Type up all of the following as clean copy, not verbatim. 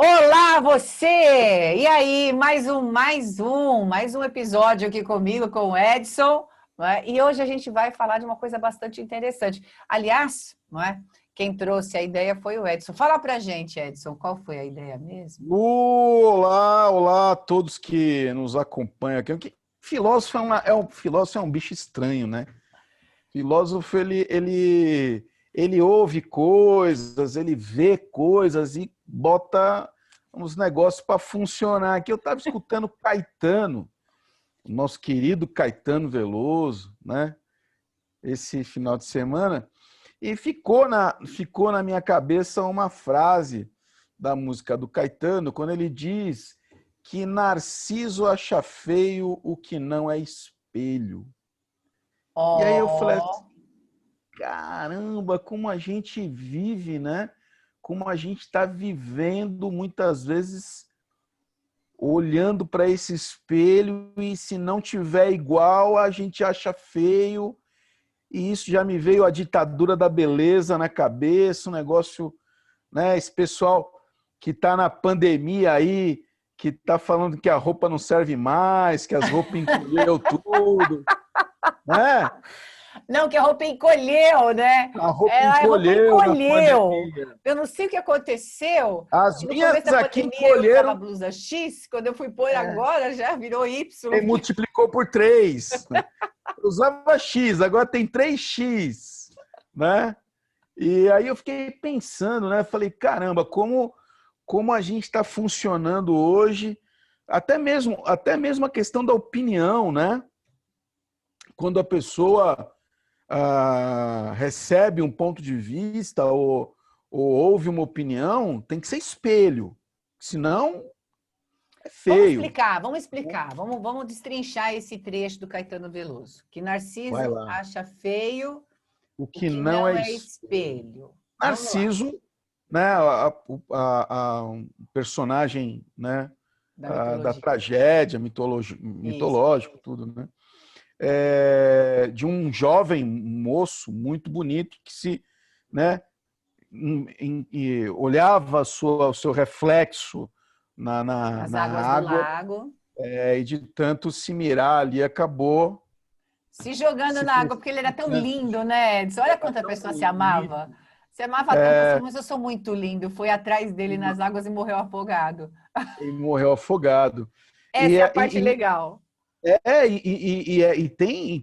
Olá, você! E aí, mais um episódio aqui comigo, com o Edson, não é? E hoje a gente vai falar de uma coisa bastante interessante. Aliás, não é? Quem trouxe a ideia foi o Edson. Fala pra gente, Edson, qual foi a ideia mesmo? Olá, olá a todos que nos acompanham aqui. Filósofo filósofo é um bicho estranho, né? Filósofo, ele ouve coisas, ele vê coisas e bota uns negócios para funcionar. Aqui eu estava escutando Caetano, o nosso querido Caetano Veloso, né? Esse final de semana, e ficou na minha cabeça uma frase da música do Caetano, quando ele diz que Narciso acha feio o que não é espelho. E aí eu falei, Ó, caramba, como a gente vive, né? Como a gente está vivendo muitas vezes olhando para esse espelho e se não tiver igual, a gente acha feio. E isso já me veio a ditadura da beleza na cabeça, um negócio, né? Esse pessoal que está na pandemia aí, que está falando que a roupa não serve mais, que as roupas encolheu tudo, né? não, que a roupa encolheu, né? A roupa A roupa encolheu na encolheu. pandemia. Eu não sei o que aconteceu, As que no minhas começo da aqui pandemia eu usava encolheram blusa X, quando eu fui pôr agora já virou Y. e multiplicou por 3. Né? Eu usava X, agora tem 3X, né? E aí eu fiquei pensando, né? Falei, caramba, como a gente está funcionando hoje, até mesmo a questão da opinião, né? Quando a pessoa recebe um ponto de vista ou ouve uma opinião, tem que ser espelho, senão é feio. Vamos explicar, vamos destrinchar esse trecho do Caetano Veloso. Que Vai Narciso lá. acha feio O o que que não não é é espelho. espelho. Vamos lá, Narciso, né, um personagem, né, da da mitologia. tragédia, Isso. mitológico, tudo, né? De um jovem moço muito bonito que né, olhava o seu reflexo Nas na águas do água, lago, e de tanto se mirar ali, acabou se jogando se na água, porque ele era tão precipitando. lindo, né, Edson? Olha Era quanta tão pessoa se amava. bonito. Se amava tanto assim, mas eu sou muito lindo. Foi atrás dele nas águas e morreu afogado. E morreu afogado. E, Essa é a parte e, legal.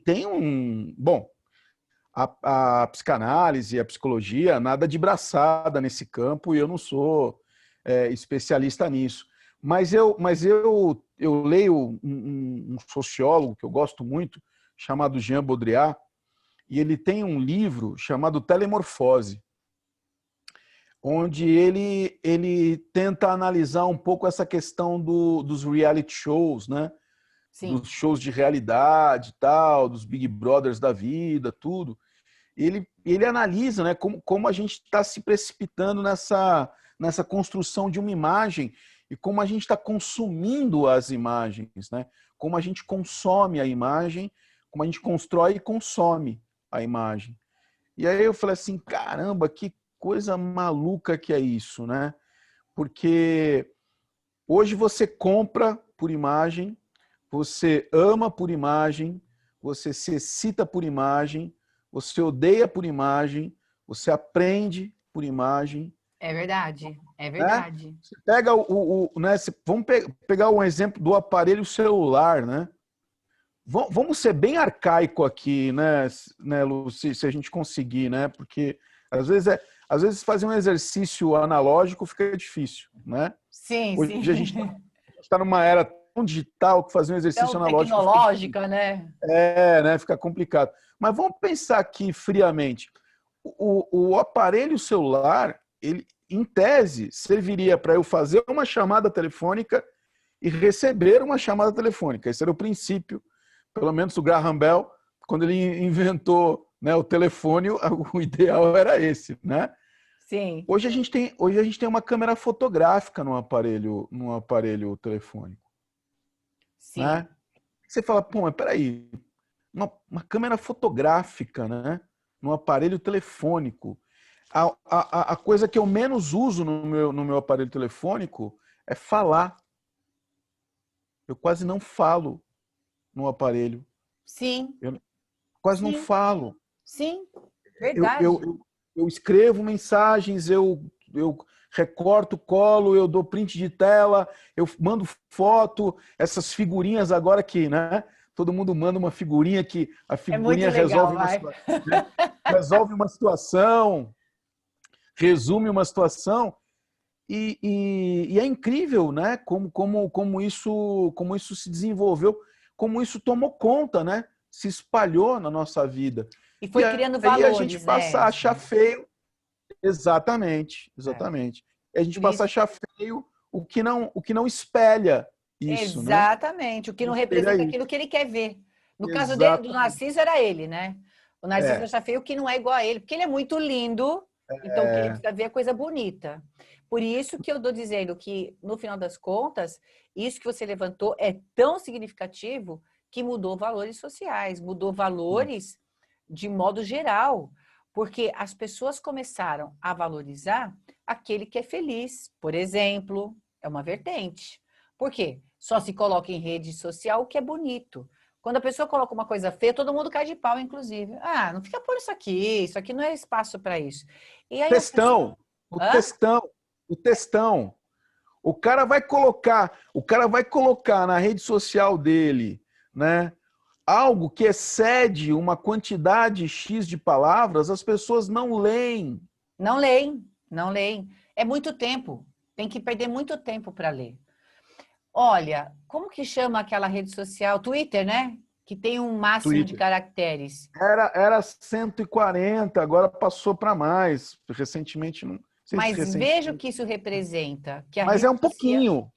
tem um. Bom, a psicanálise, a psicologia, nada de braçada nesse campo, e eu não sou especialista nisso. Mas eu leio um sociólogo que eu gosto muito, chamado Jean Baudrillard, e ele tem um livro chamado Telemorfose, onde ele tenta analisar um pouco essa questão dos reality shows, né? Sim. Dos shows de realidade e tal, dos Big Brothers da vida, tudo. Ele analisa, né, como a gente está se precipitando nessa construção de uma imagem e como a gente está consumindo as imagens, né? Como a gente consome a imagem, como a gente constrói e consome a imagem. E aí eu falei assim, caramba, que coisa maluca que é isso, né? Porque hoje você compra por imagem, você ama por imagem, você se excita por imagem, você odeia por imagem, você aprende por imagem, É verdade, é né? verdade. Você pega né? Vamos pegar um exemplo do aparelho celular, né? Vamos ser bem arcaico aqui, né, Lu, se a gente conseguir, né? Porque às vezes às vezes fazer um exercício analógico fica difícil, né? Sim, Hoje a gente sim. está numa era tão digital que fazer um exercício Tão analógico fica difícil. tecnológica, né? Né? Fica complicado. Mas vamos pensar aqui friamente. O aparelho celular, ele, em tese, serviria para eu fazer uma chamada telefônica e receber uma chamada telefônica. Esse era o princípio, pelo menos o Graham Bell, quando ele inventou, né, o telefone, o ideal era esse, né? Sim, Hoje a gente tem uma câmera fotográfica no aparelho telefônico, né? sim. Você fala, pô, mas peraí, uma câmera fotográfica, né? Num aparelho telefônico. a coisa que eu menos uso no meu aparelho telefônico é falar. Eu quase não falo no aparelho. Sim, Eu quase não sim, falo. sim, Eu, verdade. eu, eu, eu escrevo mensagens, eu recorto, colo, eu dou print de tela, eu mando foto, essas figurinhas agora que, né? Todo mundo manda uma figurinha que a É muito figurinha legal, resolve vai. né? Resolve uma situação, resume uma situação. E é incrível, né? Como isso se desenvolveu, como isso tomou conta, né? Se espalhou na nossa vida. E E foi criando aí a gente valores, né, passa a achar Edson? feio, exatamente, É. exatamente. E a gente Por passa a isso, achar feio o que não espelha isso, né? exatamente, o que Não não espelha representa isso. aquilo que ele quer ver. No caso dele, do Exatamente. Narciso, era ele, né? O Narciso É, acha feio o que não é igual a ele, porque ele é muito lindo, então o que ele é, precisa ver é coisa bonita. Por isso que eu estou dizendo que, no final das contas, isso que você levantou é tão significativo que mudou valores sociais, mudou valores de modo geral, porque as pessoas começaram a valorizar aquele que é feliz, por exemplo, é uma vertente. Por quê? Só se coloca em rede social o que é bonito. Quando a pessoa coloca uma coisa feia, todo mundo cai de pau, inclusive. Ah, não fica por isso aqui não é espaço para isso. E aí as pessoas. textão, o Hã? textão, o textão. O cara vai colocar na rede social dele, né? Algo que excede uma quantidade X de palavras, as pessoas não leem. Não leem, não leem. É muito tempo. Tem que perder muito tempo para ler. Olha, como que chama aquela rede social? Twitter, né? Que tem um máximo de Twitter. caracteres. Era 140, agora passou para mais. Recentemente, não sei se Mas veja o recentemente. que isso representa, que a Mas é rede um social. pouquinho.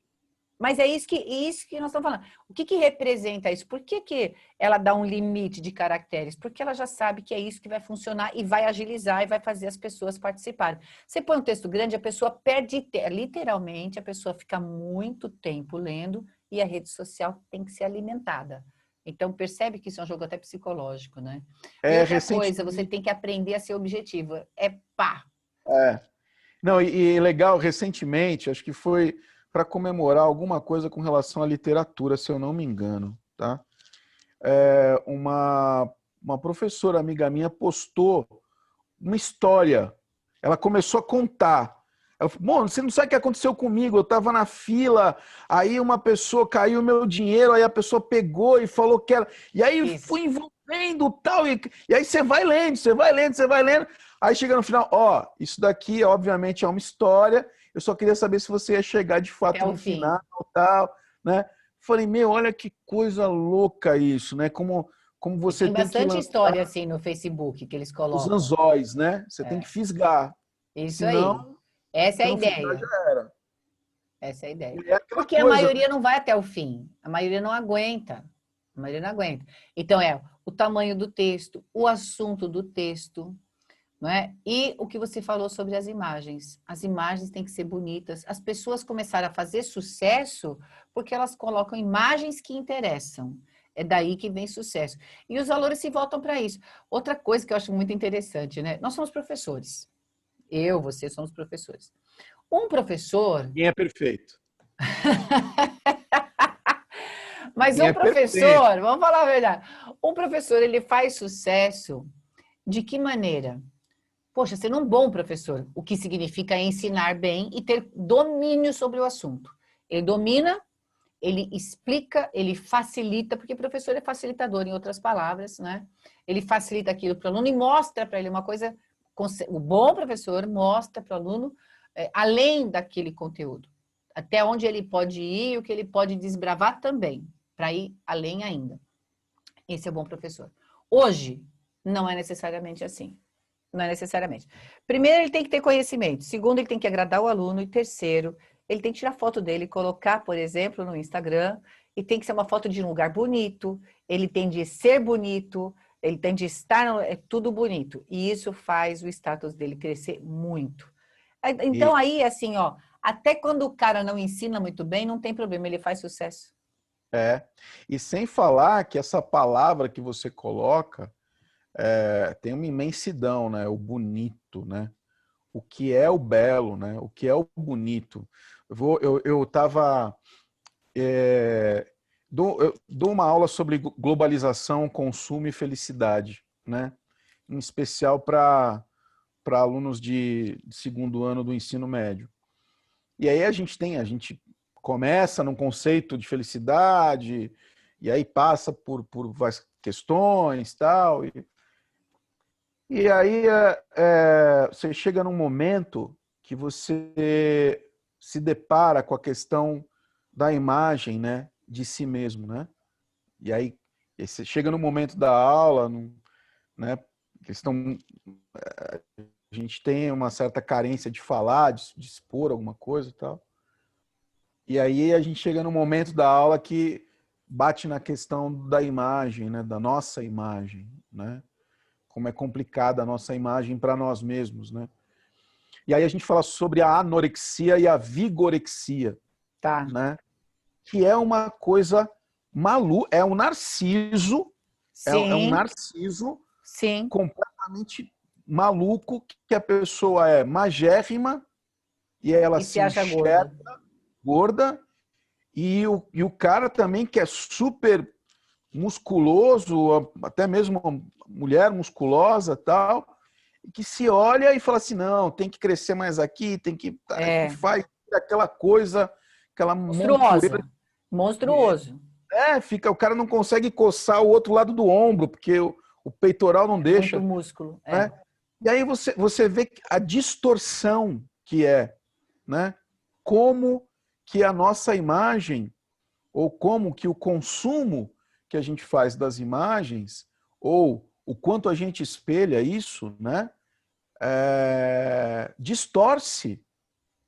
Mas é isso que nós estamos falando. O que representa isso? Por que ela dá um limite de caracteres? Porque ela já sabe que é isso que vai funcionar e vai agilizar e vai fazer as pessoas participarem. Você põe um texto grande, a pessoa perde, literalmente, a pessoa fica muito tempo lendo e a rede social tem que ser alimentada. Então, percebe que isso é um jogo até psicológico, né? E É, outra coisa, você recentemente. tem que aprender a ser objetiva. É pá! É. Não, e legal, recentemente, acho que foi para comemorar alguma coisa com relação à literatura, se eu não me engano, tá? Uma professora amiga minha postou uma história. Ela começou a contar. Ela falou, bom, você não sabe o que aconteceu comigo, eu estava na fila, aí uma pessoa caiu o meu dinheiro, aí a pessoa pegou e falou que era... E aí Isso. fui envolvendo tal, e aí você vai lendo, você vai lendo, você vai lendo, aí chega no final, ó, isso daqui obviamente é uma história, eu só queria saber se você ia chegar de Até fato o no fim. final, tal, né? Falei, meu, olha que coisa louca isso, né? Como E você tem tem que bastante lançar história assim no Facebook que eles os colocam. anzóis, né? Você tem que É, fisgar. isso aí. Senão, Essa é se a não fisgar, ideia. já era. Essa é a ideia. E é aquela Porque a coisa, né? maioria não vai até o fim. A maioria não aguenta. A maioria não aguenta. Então, é o tamanho do texto, o assunto do texto, não é? E o que você falou sobre as imagens. As imagens têm que ser bonitas. As pessoas começaram a fazer sucesso porque elas colocam imagens que interessam. É daí que vem sucesso. E os valores se voltam para isso. Outra coisa que eu acho muito interessante, né? Nós somos professores. Eu, você somos professores. Um professor, Ninguém é perfeito. mas Ninguém um é perfeito. professor, vamos falar a verdade, um professor, ele faz sucesso de que maneira? Poxa, sendo um bom professor, o que significa ensinar bem e ter domínio sobre o assunto. Ele domina, ele explica, ele facilita, porque professor é facilitador, em outras palavras, né? Ele facilita aquilo para o aluno e mostra para ele uma coisa. O bom professor mostra para o aluno além daquele conteúdo, até onde ele pode ir e o que ele pode desbravar também, para ir além ainda. Esse é o bom professor. Hoje, não é necessariamente assim. Não é necessariamente. Primeiro, ele tem que ter conhecimento. Segundo, ele tem que agradar o aluno. E terceiro, ele tem que tirar foto dele e colocar, por exemplo, no Instagram. E tem que ser uma foto de um lugar bonito. Ele tem de ser bonito. Ele tem de estar. É tudo bonito. E isso faz o status dele crescer muito. Então, E, aí, assim, ó, até quando o cara não ensina muito bem, não tem problema, ele faz sucesso. é, e sem falar que essa palavra que você coloca tem uma imensidão, né? O bonito, né? o que é o belo, né? O que é o bonito. Eu estava... eu dou uma aula sobre globalização, consumo e felicidade, né? Em especial para alunos de segundo ano do ensino médio. E aí a gente começa num conceito de felicidade, e aí passa por várias questões tal, e aí você chega num momento que você se depara com a questão da imagem, né, de si mesmo, né? E aí você chega no momento da aula, né, a gente tem uma certa carência de falar, de expor alguma coisa e tal. E aí a gente chega no momento da aula que bate na questão da imagem, né, da nossa imagem, né? Como é complicada a nossa imagem para nós mesmos, né? E aí a gente fala sobre a anorexia e a vigorexia, Tá. né? Que é uma coisa maluca, é um narciso, é um Sim, narciso sim. completamente maluco, que a pessoa é magérrima e ela E se se acha enxerga gorda. gorda, e o cara também que é super musculoso, até mesmo uma mulher musculosa tal, que se olha e fala assim, não, tem que crescer mais aqui, tem que... E É, faz aquela coisa, aquela montoeira. monstruosa. Monstruoso. Fica, o cara não consegue coçar o outro lado do ombro, porque o peitoral não É muito deixa, músculo. É. né? E aí você vê a distorção que é, né? Como que a nossa imagem, ou como que o consumo que a gente faz das imagens, ou o quanto a gente espelha isso, né? Distorce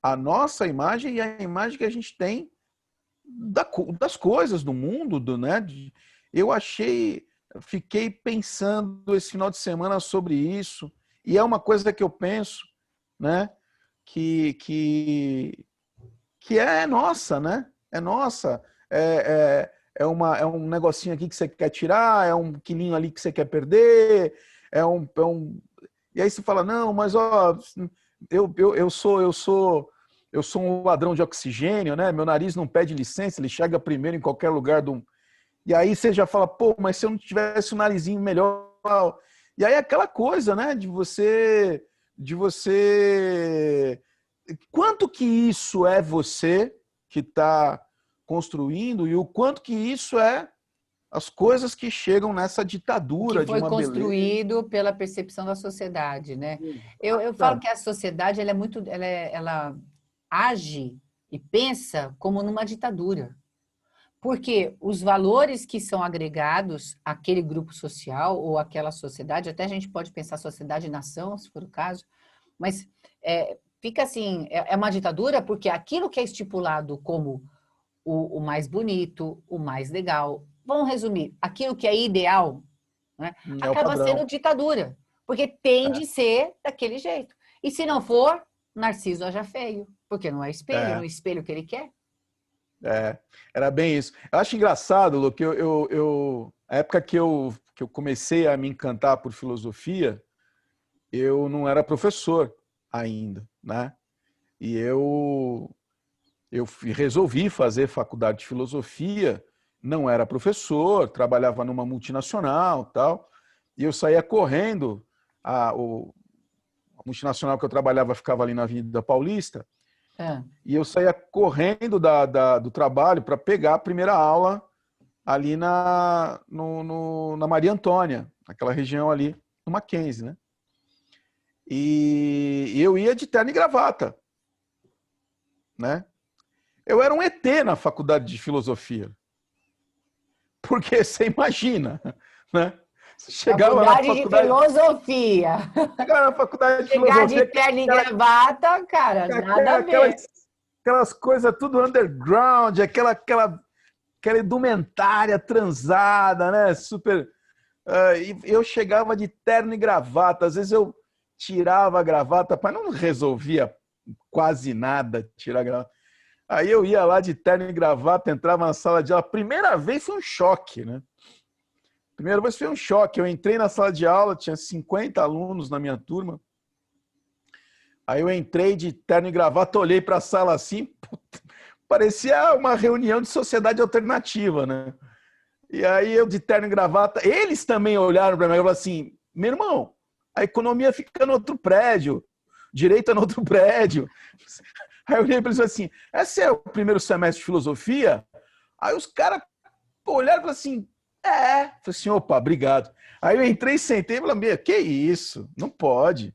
a nossa imagem e a imagem que a gente tem das coisas do mundo, né? Eu fiquei pensando esse final de semana sobre isso, e é uma coisa que eu penso, né? Que, que, que é nossa, né? É nossa. É um negocinho aqui que você quer tirar, é um quilinho ali que você quer perder, e aí você fala, não, mas ó, eu sou um ladrão de oxigênio, né? Meu nariz não pede licença, ele chega primeiro em qualquer lugar do. E aí você já fala, pô, mas se eu não tivesse um narizinho melhor. E aí aquela coisa, né? De você. Quanto que isso é você que está construindo e o quanto que isso é as coisas que chegam nessa O que ditadura de foi uma beleza. construído pela percepção da sociedade, né? Eu falo que a sociedade ela é muito, ela age e pensa como numa ditadura. Porque os valores que são agregados àquele grupo social ou àquela sociedade, até a gente pode pensar sociedade e nação, se for o caso, mas fica assim, é uma ditadura porque aquilo que é estipulado como o mais bonito, o mais legal, vamos resumir, aquilo que é ideal, né, É o acaba sendo padrão. ditadura, porque tem de ser daquele jeito. E se não for, Narciso acha feio, porque não é espelho, É, no espelho que ele quer. é, era bem isso. Eu acho engraçado, Lu, que a época que eu comecei a me encantar por filosofia, eu não era professor ainda, né? E resolvi fazer faculdade de filosofia, não era professor, trabalhava numa multinacional, tal, e eu saía correndo, a multinacional que eu trabalhava ficava ali na Avenida Paulista, É. e eu saía correndo do trabalho para pegar a primeira aula ali na Maria Antônia, naquela região ali, no Mackenzie, né? E eu ia de terno e gravata, né? Eu era um ET na faculdade de filosofia. Porque você imagina, né? Você Faculdade de filosofia. chegava na faculdade de Chegar de filosofia, terno e gravata, cara, nada a aquelas, ver. aquelas coisas tudo underground, aquela indumentária transada, né? Super. E eu chegava de terno e gravata, às vezes eu tirava a gravata, mas não resolvia quase nada tirar a gravata. Aí eu ia lá de terno e gravata, entrava na sala de aula. A primeira vez foi um choque, né? Primeira vez foi um choque. Eu entrei na sala de aula, tinha 50 alunos na minha turma. Aí eu entrei de terno e gravata, olhei para a sala assim, puta, parecia uma reunião de sociedade alternativa, né? E aí eu de terno e gravata, eles também olharam para mim e falaram assim, meu irmão, a economia fica no outro prédio, direito é no outro prédio. Aí eu olhei para eles e falei assim, esse é o primeiro semestre de filosofia? Aí os caras olharam e falaram assim, é. Eu falei assim, opa, obrigado. Aí eu entrei, sentei e falei, meu, que isso? Não pode.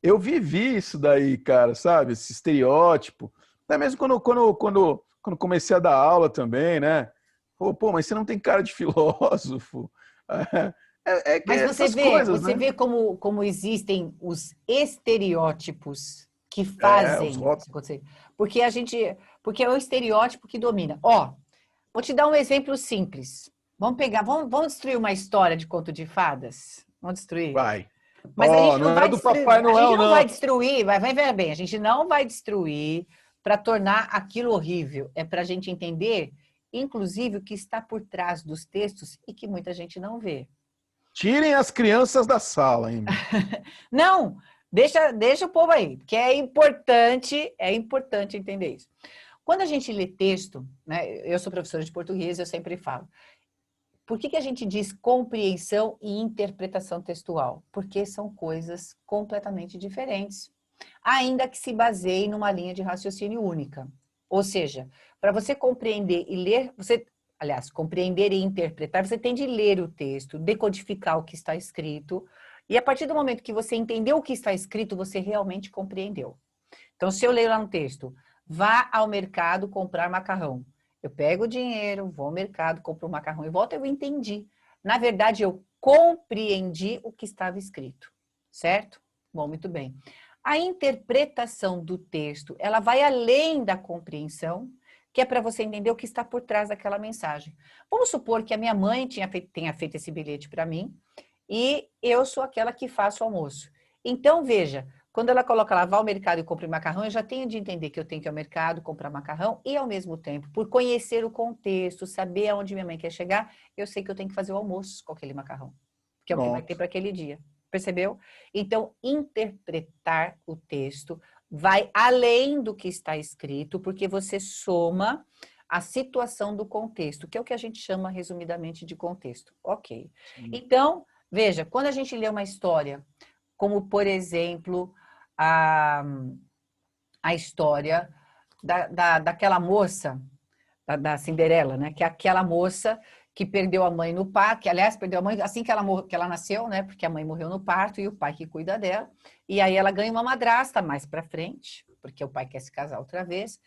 Eu vivi isso daí, cara, sabe? Esse estereótipo. Até mesmo quando comecei a dar aula também, né? Pô, mas você não tem cara de filósofo. É que Mas essas coisas, você né? vê como existem os estereótipos que Os fazem isso rótulos. acontecer. Porque é o estereótipo que domina. Ó, vou te dar um exemplo simples. Vamos destruir uma história de conto de fadas? Vamos destruir? Vai. Mas a gente Não não é vai do destruir, Papai a gente Noel, não vai não. destruir, vai ver bem, a gente não vai destruir para tornar aquilo horrível. É para a gente entender, inclusive, o que está por trás dos textos e que muita gente não vê. Tirem as crianças da sala, hein, meu? Não, deixa o povo aí, que é importante entender isso. Quando a gente lê texto, né, eu sou professora de português, eu sempre falo, por que a gente diz compreensão e interpretação textual? Porque são coisas completamente diferentes, ainda que se baseiem numa linha de raciocínio única. Ou seja, para você compreender e ler, compreender e interpretar, você tem de ler o texto, decodificar o que está escrito, e a partir do momento que você entendeu o que está escrito, você realmente compreendeu. Então, se eu leio lá no texto, vá ao mercado comprar macarrão. Eu pego o dinheiro, vou ao mercado, compro o macarrão e volto, eu entendi. Na verdade, eu compreendi o que estava escrito, certo? Bom, muito bem. A interpretação do texto, ela vai além da compreensão, que é para você entender o que está por trás daquela mensagem. Vamos supor que a minha mãe tenha feito esse bilhete para mim e eu sou aquela que faço o almoço. Então, veja, quando ela coloca lá, vá ao mercado e compre macarrão, eu já tenho de entender que eu tenho que ir ao mercado, comprar macarrão e, ao mesmo tempo, por conhecer o contexto, saber aonde minha mãe quer chegar, eu sei que eu tenho que fazer o almoço com aquele macarrão, que é o que vai ter Pronto. para aquele dia. Percebeu? Então, interpretar o texto vai além do que está escrito, porque você soma a situação do contexto, que é o que a gente chama, resumidamente, de contexto. Ok. Sim. Então, veja, quando a gente lê uma história, como, por exemplo, a, a história daquela moça, da Cinderela, né? Que é aquela moça que perdeu a mãe no parto, que aliás perdeu a mãe assim que ela nasceu, né? Porque a mãe morreu no parto e o pai que cuida dela. E aí ela ganha uma madrasta mais para frente, porque o pai quer se casar outra vez.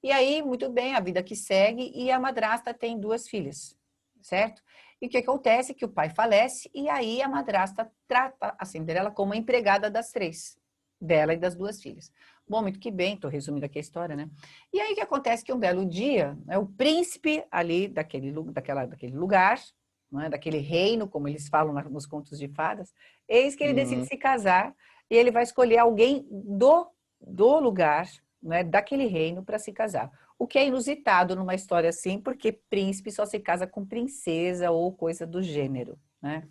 E aí, muito bem, a vida que segue e a madrasta tem 2 filhas, certo? E o que acontece? Que o pai falece e aí a madrasta trata a Cinderela como a empregada das 3, dela e das 2 filhas. Bom, muito que bem, estou resumindo aqui a história, né? E aí o que acontece que um belo dia, né, o príncipe ali daquele lugar, né, daquele reino, como eles falam nos contos de fadas, eis que ele decide se casar e ele vai escolher alguém do lugar, né, daquele reino para se casar. O que é inusitado numa história assim, porque príncipe só se casa com princesa ou coisa do gênero, né?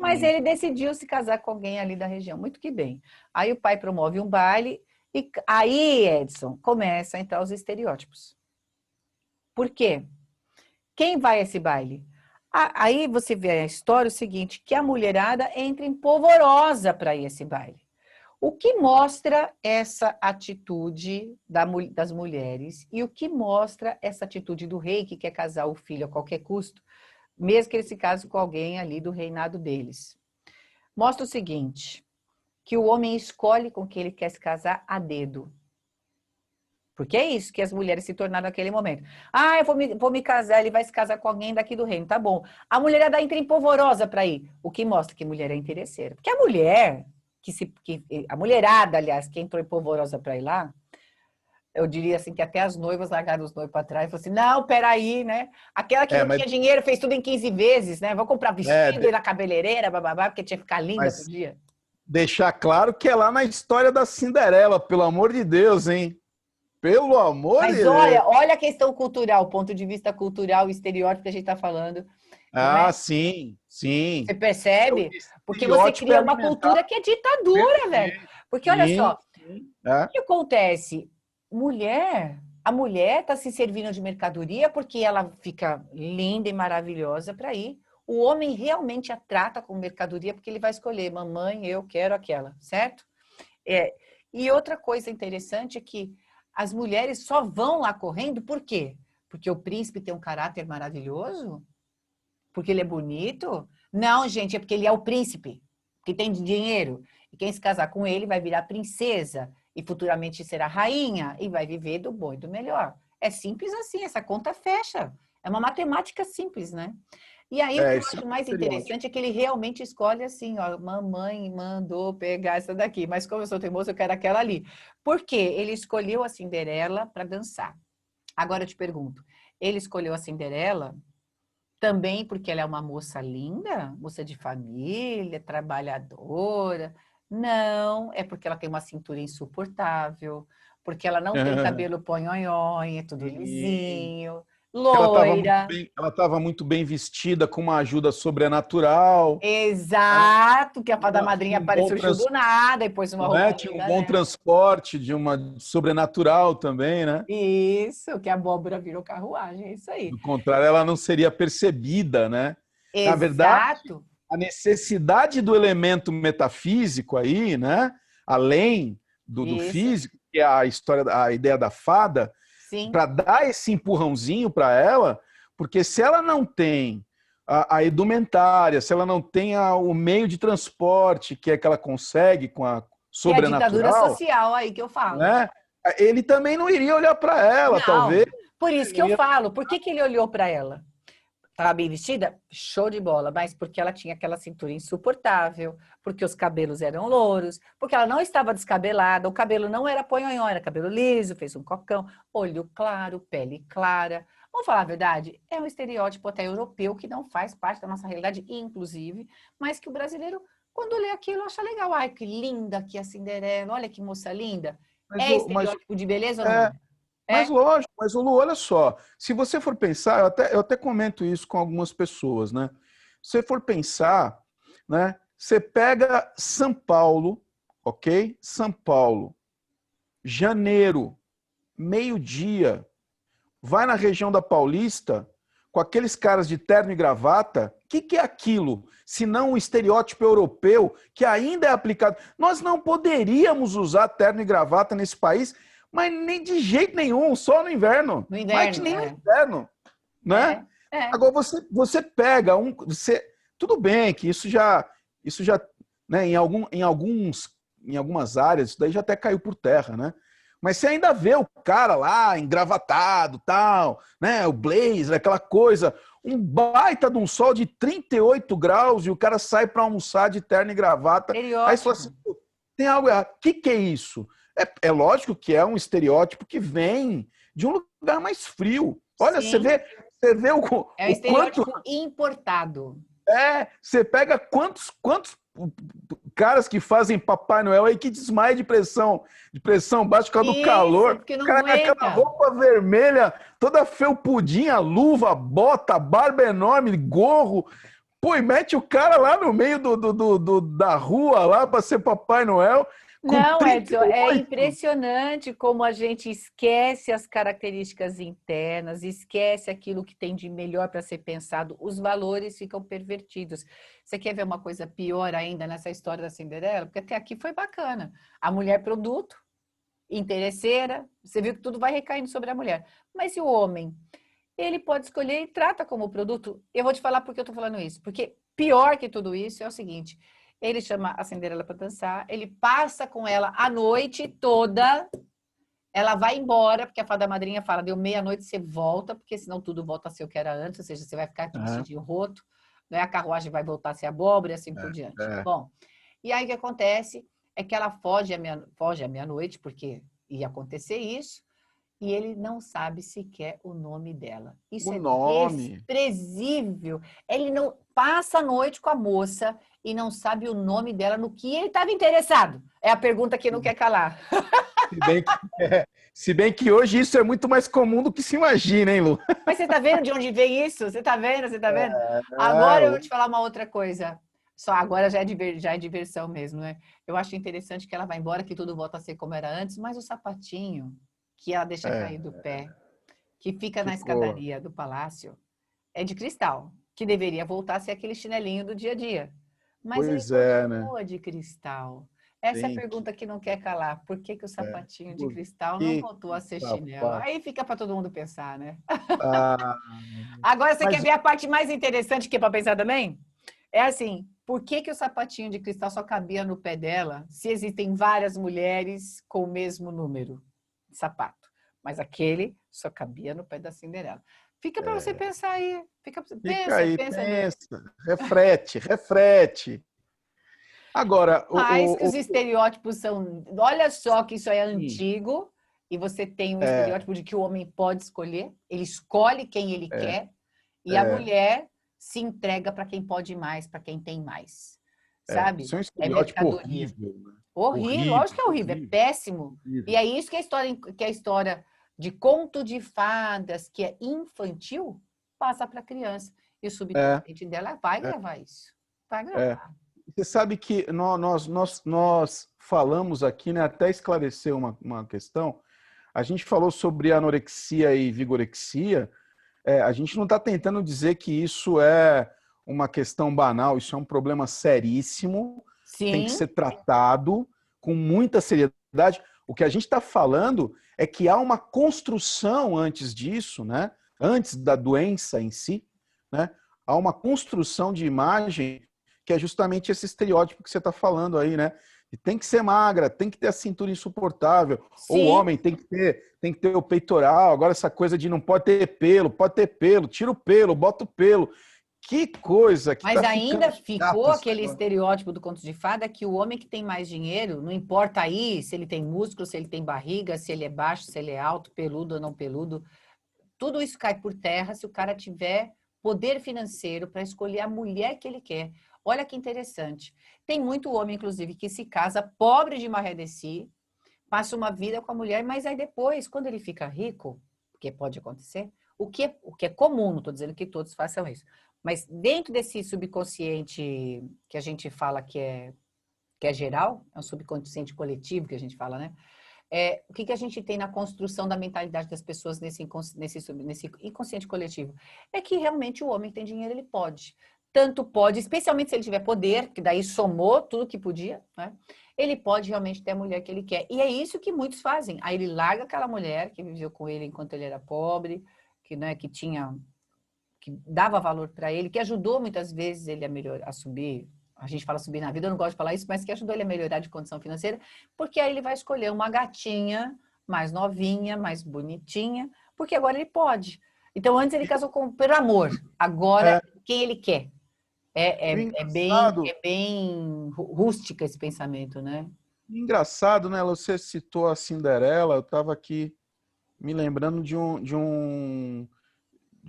Mas Sim. ele decidiu se casar com alguém ali da região, muito que bem. Aí o pai promove um baile e aí, Edson, começa a entrar os estereótipos. Por quê? Quem vai a esse baile? Aí você vê a história o seguinte, que a mulherada entra em polvorosa para ir a esse baile. O que mostra essa atitude das mulheres e o que mostra essa atitude do rei que quer casar o filho a qualquer custo, mesmo que ele se case com alguém ali do reinado deles. Mostra o seguinte, que o homem escolhe com quem ele quer se casar a dedo. Porque é isso que as mulheres se tornaram naquele momento. Ah, eu vou me casar, ele vai se casar com alguém daqui do reino, tá bom. A mulherada entra em polvorosa para ir, o que mostra que mulher é interesseira. Porque a mulher, a mulherada, aliás, que entrou em polvorosa para ir lá, eu diria assim que até as noivas largaram os noivos para trás e falaram assim, não, peraí, né? Aquela que não Mas, tinha dinheiro fez tudo em 15 vezes, né? Vou comprar vestido, ir na cabeleireira, bababá, porque tinha que ficar linda pro mas dia. deixar claro que é lá na história da Cinderela, pelo amor de Deus, hein? Pelo amor de Mas Deus. olha a questão cultural, o ponto de vista cultural, o estereótipo que a gente está falando, não Ah, é? sim, Você sim. O percebe? Porque você estereótipo é cria uma cultura alimentado. que é ditadura, velho. Perfeito. Porque olha Sim, só, É. O que acontece? A mulher está se servindo de mercadoria porque ela fica linda e maravilhosa para ir. O homem realmente a trata como mercadoria porque ele vai escolher, mamãe, eu quero aquela, certo? E outra coisa interessante é que as mulheres só vão lá correndo, por quê? Porque o príncipe tem um caráter maravilhoso? Porque ele é bonito? Não, gente, é porque ele é o príncipe, que tem dinheiro. E quem se casar com ele vai virar princesa e futuramente será rainha e vai viver do bom e do melhor. É simples assim, essa conta fecha. É uma matemática simples, né? E aí o que eu Esse é acho um mais estereótipo. interessante é que ele realmente escolhe assim, ó, mamãe mandou pegar essa daqui, mas como eu sou teimoso, eu quero aquela ali. Por quê? Ele escolheu a Cinderela para dançar. Agora eu te pergunto, ele escolheu a Cinderela também porque ela é uma moça linda, moça de família, trabalhadora? Não, é porque ela tem uma cintura insuportável, porque ela não tem cabelo ponhonhon, é tudo Sim. lisinho, Ela loira. estava muito bem vestida, com uma ajuda sobrenatural, né? Exato, que a fada madrinha Tinha um bom apareceu do nada e pôs uma não é? roupa Tinha um linda bom nela. transporte de uma sobrenatural também, né? Isso, que a abóbora virou carruagem, é isso aí. Do contrário, ela não seria percebida, né? Na verdade, Exato, a necessidade do elemento metafísico aí, né? Além do isso, físico, que é a história, a ideia da fada, sim. para dar esse empurrãozinho para ela, porque se ela não tem a edumentária, se ela não tem o meio de transporte que é que ela consegue com a Que é a ditadura sobrenatural, social aí que eu falo. né? Ele também não iria olhar para ela, talvez. Não, por isso que Não eu ia... falo. Por que que ele olhou para ela? Estava bem vestida? Show de bola, mas porque ela tinha aquela cintura insuportável, porque os cabelos eram louros, porque ela não estava descabelada, o cabelo não era ponhonhó, era cabelo liso, fez um cocão, olho claro, pele clara. Vamos falar a verdade? É um estereótipo até europeu que não faz parte da nossa realidade, inclusive, mas que o brasileiro, quando lê aquilo, acha legal. Ai, que linda que é a Cinderela, olha que moça linda. Mas, É mas, estereótipo de beleza ou é, não? mas É? lógico, mas Lu, olha só, se você for pensar, eu até comento isso com algumas pessoas, né? Se você for pensar, né? Você pega São Paulo, ok? São Paulo, janeiro, meio-dia, vai na região da Paulista, com aqueles caras de terno e gravata, o que é aquilo? Se não um estereótipo europeu que ainda é aplicado. Nós não poderíamos usar terno e gravata nesse país, mas nem de jeito nenhum, só no inverno. No Mas que inverno, nem no é. inverno, né? É, é. Agora você pega um, tudo bem que isso já, né, em algumas áreas isso daí já até caiu por terra, né? Mas você ainda vê o cara lá engravatado, tal, né? O blazer, aquela coisa, um baita de um sol de 38 graus e o cara sai para almoçar de terno e gravata. Aí você fala assim, Estereótipo. "Pô, tem algo errado. O que é isso?" É lógico que é um estereótipo que vem de um lugar mais frio. Olha, Sim, você vê é um o quanto estereótipo importado. você pega quantos caras que fazem Papai Noel aí que desmaia de pressão baixa por causa do Isso, calor. porque O não cara com aquela aguenta. roupa vermelha, toda felpudinha, luva, bota, barba enorme, gorro. Pô, e mete o cara lá no meio da rua lá para ser Papai Noel com Não, Edson, é 38. impressionante como a gente esquece as características internas, esquece aquilo que tem de melhor para ser pensado, os valores ficam pervertidos. Você quer ver uma coisa pior ainda nessa história da Cinderela? Porque até aqui foi bacana. A mulher produto, interesseira, você viu que tudo vai recaindo sobre a mulher. Mas e o homem? Ele pode escolher e trata como produto. Eu vou te falar por que eu estou falando isso. Porque pior que tudo isso é o seguinte: ele chama a Cinderela para dançar, ele passa com ela a noite toda, ela vai embora, porque a fada madrinha fala: deu meia-noite, você volta, porque senão tudo volta a ser o que era antes, ou seja, você vai ficar de É, vestidinho roto, né? A carruagem vai voltar a ser abóbora e assim por é, diante. é. Bom, e aí o que acontece é que ela foge à meia-noite, porque ia acontecer isso, e ele não sabe sequer o nome dela. Isso O é nome. desprezível. Ele não passa a noite com a moça e não sabe o nome dela, no que ele estava interessado. É a pergunta que não quer calar. Se bem que, se bem que hoje isso é muito mais comum do que se imagina, hein, Lu? Mas você está vendo de onde vem isso? Você está vendo? Você está vendo? É, Agora eu vou te falar uma outra coisa. Só agora já é diversão mesmo, né? Eu acho interessante que ela vai embora, que tudo volta a ser como era antes, mas o sapatinho que ela deixa cair do pé, que fica na Ficou. escadaria do palácio, é de cristal, que deveria voltar a ser aquele chinelinho do dia a dia. Mas ele Pois é, né? continua de cristal. Essa é a Tem pergunta que não quer calar. Por que que o sapatinho de cristal não que voltou a ser chinelo? sapato. Aí fica para todo mundo pensar, né? Ah, Agora você quer mas ver a parte mais interessante que é para pensar também? É assim, por que que o sapatinho de cristal só cabia no pé dela se existem várias mulheres com o mesmo número de sapato? Mas aquele só cabia no pé da Cinderela. Fica para você pensar aí. fica Pensa, aí, pensa bem. pensa, reflete, reflete. Agora, Mas que os estereótipos são. Olha só que isso é sim, antigo, e você tem o é, estereótipo de que o homem pode escolher, ele escolhe quem ele é, quer, e a é, mulher se entrega para quem pode mais, para quem tem mais. isso Sabe? é um É estereótipo mercadoria. horrível, né? Horrível, Horrível, lógico que é horrível, é horrível, péssimo. E horrível. é isso que a história de conto de fadas, que é infantil, passa para a criança. E o É, subconsciente dela vai é, gravar isso. Vai é. gravar. Você sabe que nós falamos aqui, né, até esclarecer uma questão, a gente falou sobre anorexia e vigorexia. A gente não está tentando dizer que isso é uma questão banal, isso é um problema seríssimo, tem que ser Sim, tratado com muita seriedade. O que a gente está falando é que há uma construção antes disso, né? Antes da doença em si, né? Há uma construção de imagem que é justamente esse estereótipo que você está falando aí, né? E tem que ser magra, tem que ter a cintura insuportável, ou o sim. homem tem que ter o peitoral. Agora essa coisa de não pode ter pelo, tira o pelo, bota o pelo. Que coisa que Mas tá ainda ficando ficou chato esse aquele negócio. estereótipo do conto de fada que o homem que tem mais dinheiro, não importa aí se ele tem músculo, se ele tem barriga, se ele é baixo, se ele é alto, peludo ou não peludo, tudo isso cai por terra se o cara tiver poder financeiro para escolher a mulher que ele quer. Olha que interessante. Tem muito homem, inclusive, que se casa pobre de maré de si, passa uma vida com a mulher, mas aí depois, quando ele fica rico, porque pode acontecer, o que é comum, não estou dizendo que todos façam isso, mas dentro desse subconsciente que a gente fala que é geral, é um subconsciente coletivo que a gente fala, né? O que, que a gente tem na construção da mentalidade das pessoas nesse inconsciente coletivo? É que realmente o homem que tem dinheiro, ele pode. Tanto pode, especialmente se ele tiver poder, que daí somou tudo que podia, né? Ele pode realmente ter a mulher que ele quer. E é isso que muitos fazem. Aí ele larga aquela mulher que viveu com ele enquanto ele era pobre, que, né, que dava valor para ele, que ajudou muitas vezes ele a melhorar, a subir. A gente fala subir na vida, eu não gosto de falar isso, mas que ajudou ele a melhorar de condição financeira, porque aí ele vai escolher uma gatinha mais novinha, mais bonitinha, porque agora ele pode. Então, antes ele casou pelo amor, agora É, quem ele quer. e o É bem rústica esse pensamento, né? engraçado, né? Você citou a Cinderela, eu estava aqui me lembrando de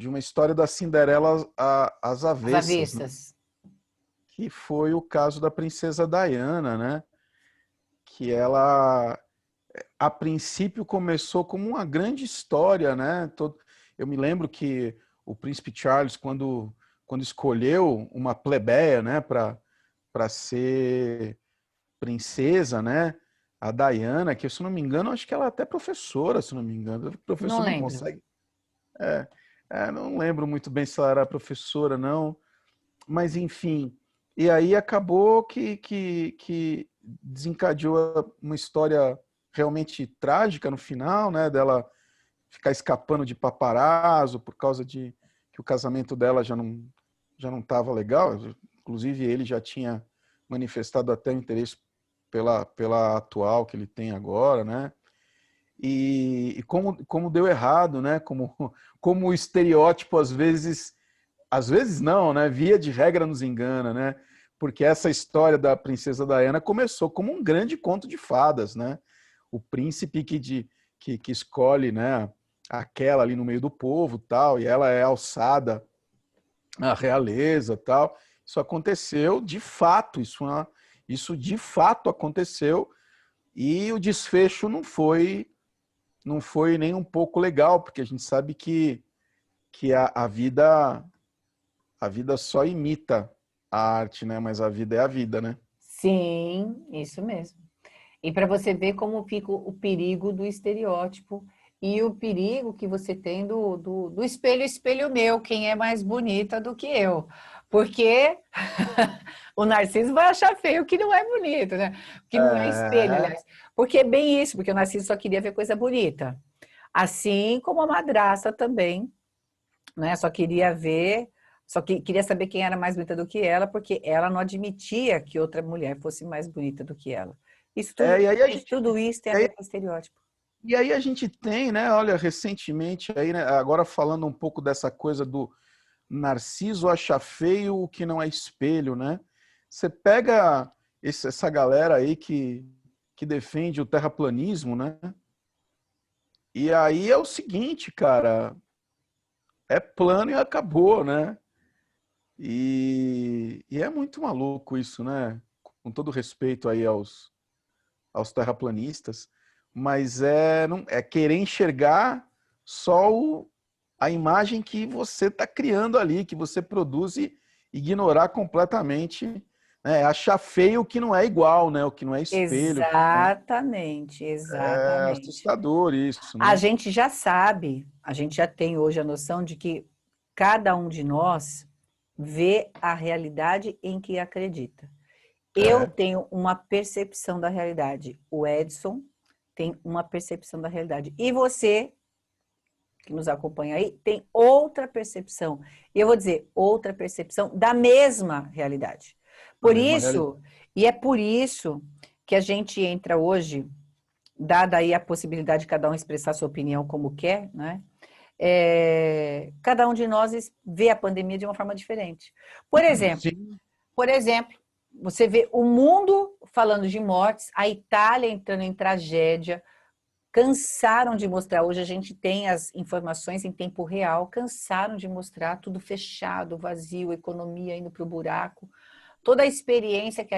uma história da Cinderela às As avessas, né? avessas. Que foi o caso da princesa Diana, né? Que ela a princípio começou como uma grande história, né? Eu me lembro que o príncipe Charles, quando escolheu uma plebeia, né, para ser princesa, né, a Diana, que se eu não me engano, acho que ela é até professora, se não me engano. O Não professor não lembro. consegue. É, não lembro muito bem se ela era professora, não. Mas, enfim. E aí acabou que desencadeou uma história realmente trágica no final, né? Dela ficar escapando de paparazzo por causa de que o casamento dela já não estava legal. Inclusive, ele já tinha manifestado até interesse pela atual que ele tem agora, né? E como deu errado, né? Como o estereótipo às vezes não, né? Via de regra nos engana, né? Porque essa história da princesa Diana começou como um grande conto de fadas, né? O príncipe que escolhe, né? Aquela ali no meio do povo, tal, e ela é alçada à realeza, tal. Isso aconteceu de fato, isso de fato aconteceu e o desfecho não foi nem um pouco legal, porque a gente sabe que a vida só imita, a arte, né? Mas a vida é a vida, né? Sim, isso mesmo. E para você ver como fica o perigo do estereótipo e o perigo que você tem do espelho, espelho meu, quem é mais bonita do que eu. Porque o Narciso vai achar feio que não é bonito, né? Que não é espelho, É, aliás. Porque é bem isso, porque o Narciso só queria ver coisa bonita. Assim como a madrasta também, né? Só queria ver, só que queria saber quem era mais bonita do que ela, porque ela não admitia que outra mulher fosse mais bonita do que ela. e aí a Isso, gente, tudo isso tem e a aí, ver com estereótipo. e aí a gente tem, né? Olha, recentemente aí, né, agora falando um pouco dessa coisa do Narciso acha feio o que não é espelho, né? Você pega essa galera aí que defende o terraplanismo, né? E aí é o seguinte, cara, é plano e acabou, né? E é muito maluco isso, né? Com todo respeito aí aos terraplanistas, mas é querer enxergar só a imagem que você está criando ali, que você produz e ignorar completamente, né? Achar feio o que não é igual, né? O que não é espelho. Exatamente, É exatamente. assustador isso, A né? gente já sabe, a gente já tem hoje a noção de que cada um de nós vê a realidade em que acredita. Eu É, tenho uma percepção da realidade. O Edson tem uma percepção da realidade. E você, que nos acompanha aí, tem outra percepção. E eu vou dizer, outra percepção da mesma realidade. a Por mesma realidade. isso, e é por isso que a gente entra hoje, dada aí a possibilidade de cada um expressar sua opinião como quer, né? Cada um de nós vê a pandemia de uma forma diferente. Por exemplo, Sim, por exemplo, você vê o mundo falando de mortes, a Itália entrando em tragédia, cansaram de mostrar. Hoje a gente tem as informações em tempo real, cansaram de mostrar tudo fechado, vazio, economia indo para o buraco. Toda a experiência que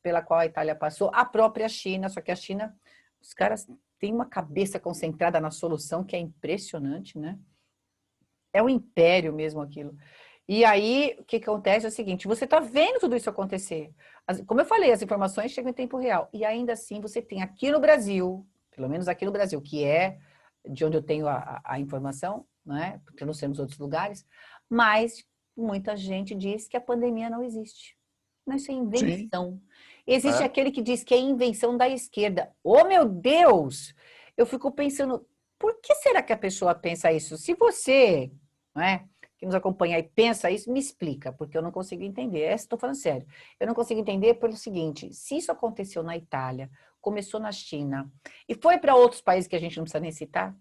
pela qual a Itália passou, a própria China, só que a China, os caras têm uma cabeça concentrada na solução que é impressionante, né? É um império mesmo aquilo. E aí, o que acontece é o seguinte, você está vendo tudo isso acontecer. Como eu falei, as informações chegam em tempo real. E ainda assim, você tem aqui no Brasil, pelo menos aqui no Brasil, que é de onde eu tenho a informação, né? Porque não temos outros lugares, mas muita gente diz que a pandemia não existe. Não, isso é sim. invenção. Existe É. aquele que diz que é invenção da esquerda. Oh, meu Deus! Eu fico pensando, por que será que a pessoa pensa isso? Se você, não é, que nos acompanha e pensa isso, me explica, porque eu não consigo entender. Estou falando sério. Eu não consigo entender pelo seguinte: se isso aconteceu na Itália, começou na China e foi para outros países que a gente não precisa nem citar,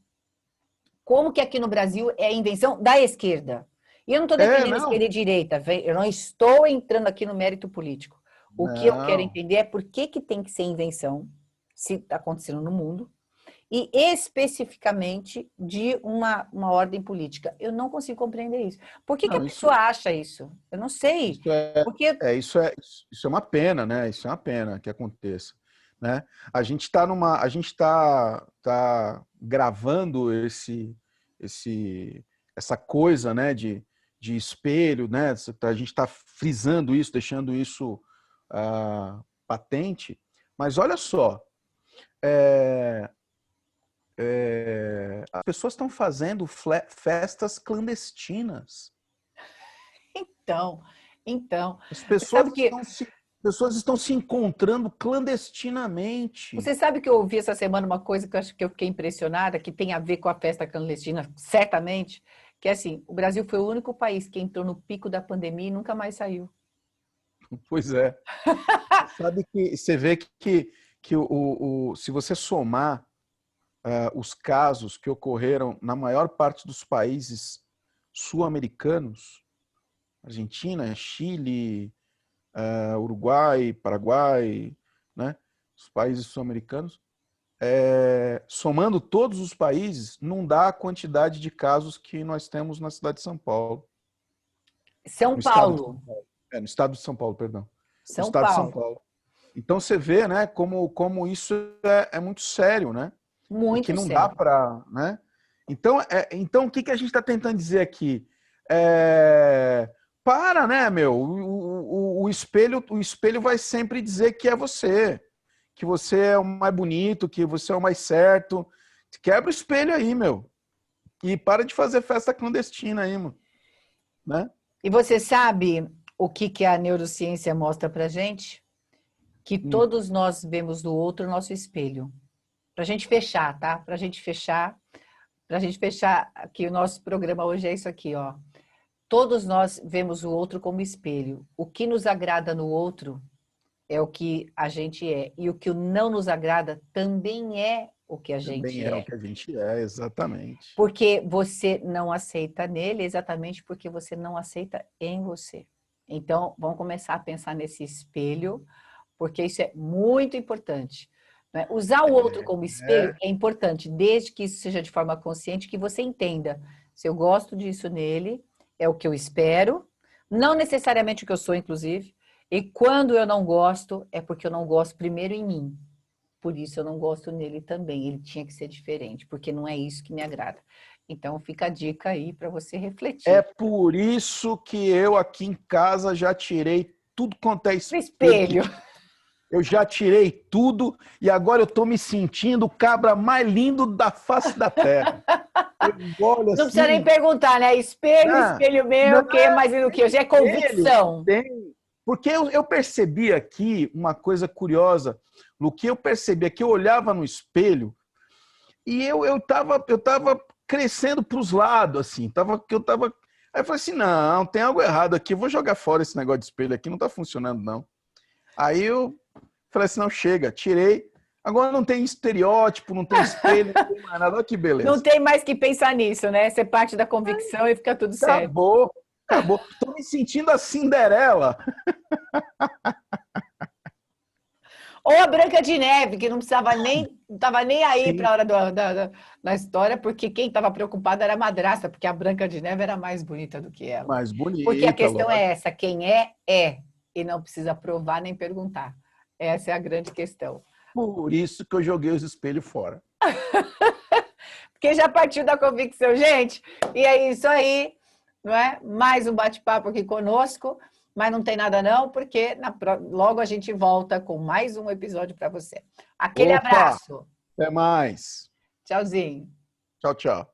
como que aqui no Brasil é a invenção da esquerda? E eu não estou defendendo Não. esquerda e direita, eu não estou entrando aqui no mérito político. O que eu quero Não. entender é por que tem que ser invenção, se está acontecendo no mundo, e especificamente de uma ordem política. Eu não consigo compreender isso. Por que a Não, pessoa acha isso? Eu não sei. isso é, Porque, isso é uma pena, né? Isso é uma pena que aconteça, né? A gente está tá gravando essa coisa, né? De espelho, né? A gente está frisando isso, deixando isso patente. Mas olha só, é, as pessoas estão fazendo festas clandestinas. então, então, As você sabe que pessoas estão se encontrando clandestinamente. Você sabe que eu ouvi essa semana uma coisa que eu acho que eu fiquei impressionada, que tem a ver com a festa clandestina, certamente, que é assim, o Brasil foi o único país que entrou no pico da pandemia e nunca mais saiu. Pois é. Sabe que você vê que se você somar os casos que ocorreram na maior parte dos países sul-americanos, Argentina, Chile, Uruguai, Paraguai, né? Os países sul-americanos, somando todos os países, não dá a quantidade de casos que nós temos na cidade de São Paulo. São No estado de São Paulo, Paulo. No estado de São Paulo, perdão. No São estado de São Paulo, Paulo. Então você vê, né, como isso é muito sério, né? E que muito não dá sério. para, né? Então, então o que a gente está tentando dizer aqui? É, para, né, meu? O espelho vai sempre dizer que você é o mais bonito, que você é o mais certo. Quebra o espelho aí, meu. E para de fazer festa clandestina aí, mano. Né? E você sabe o que, que a neurociência mostra pra gente? Que todos nós vemos no outro o nosso espelho. Pra gente fechar, tá? Pra gente fechar aqui o nosso programa hoje é isso aqui, ó. Todos nós vemos o outro como espelho. O que nos agrada no outro é o que a gente é. E o que não nos agrada também é o que a Também gente é o é. que a gente é, exatamente. Porque você não aceita nele, exatamente porque você não aceita em você. Então, vamos começar a pensar nesse espelho, porque isso é muito importante. Né? Usar o outro como espelho é importante, desde que isso seja de forma consciente, que você entenda. Se eu gosto disso nele, é o que eu espero, não necessariamente o que eu sou, inclusive. E quando eu não gosto, é porque eu não gosto primeiro em mim. Por isso eu não gosto nele também. Ele tinha que ser diferente, porque não é isso que me agrada. Então fica a dica aí para você É refletir. por isso que eu aqui em casa já tirei tudo quanto é No espelho que espelho. tinha. Eu já tirei tudo e agora eu tô me sentindo o cabra mais lindo da face da terra. Eu olho Não precisa nem assim, perguntar, né? Espelho, né? espelho meu, Não, o que mais do que? Hoje é espelho, convicção. tem. Porque eu percebi aqui uma coisa curiosa. No que eu percebi é que eu olhava no espelho e eu tava crescendo para os lados, assim. Aí eu falei assim, não, tem algo errado aqui, eu vou jogar fora esse negócio de espelho aqui, não tá funcionando, não. Aí eu falei assim, não, chega, tirei. Agora não tem estereótipo, não tem espelho, não tem mais nada. Olha que Não beleza. tem mais que pensar nisso, né? Você parte da convicção e fica tudo certo. Acabou, acabou. Tô me sentindo a Cinderela. Ou a Branca de Neve, que não precisava nem, não estava nem aí para Sim, a hora da história, porque quem estava preocupado era a madrasta, porque a Branca de Neve era mais bonita do que ela. mais Porque a bonita, questão é lógico. essa, quem é, é, e não precisa provar nem perguntar. Essa é a grande questão. Por isso que eu joguei os espelhos fora. Porque já partiu da convicção, gente, e é isso aí, não é? Mais um bate-papo aqui conosco, mas não tem nada não, porque logo a gente volta com mais um episódio para você. Aquele Opa, abraço. até mais. Tchauzinho. Tchau, tchau.